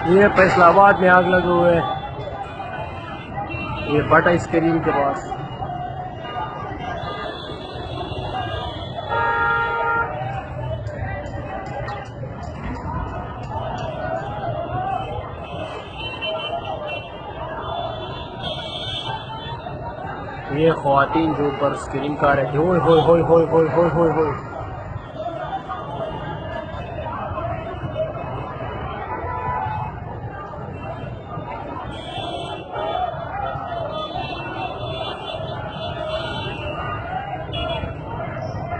ये फैसल आबाद में आग लगे हुए है, ये बटा स्क्रीन के पास। ये ख्वातीन जो ऊपर स्क्रीन का रहे थे, ओए होए होए होए होए होए होए होए।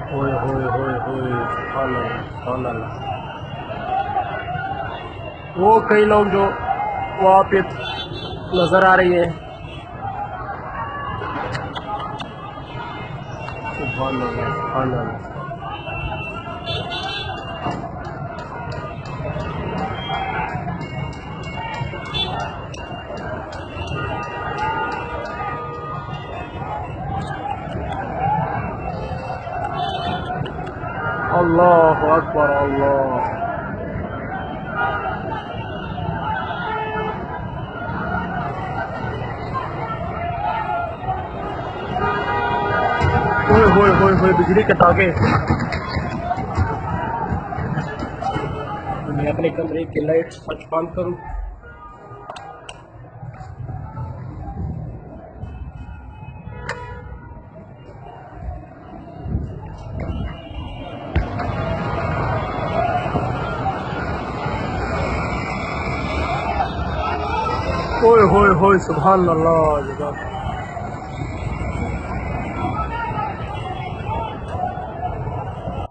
होए होए होए होए, सुभान अल्लाह, सुभान अल्लाह। वो कई लोग जो वहाँ पे नजर आ रही है, सुभान अल्लाह, सुभान अल्लाह। अल्लाह अकबर, अल्लाह। होए होए होए होए, बिजली के ताके। मैं अपने कमरे की लाइट स्विच बंद करूं। ओए होए होए, सुभान अल्लाह।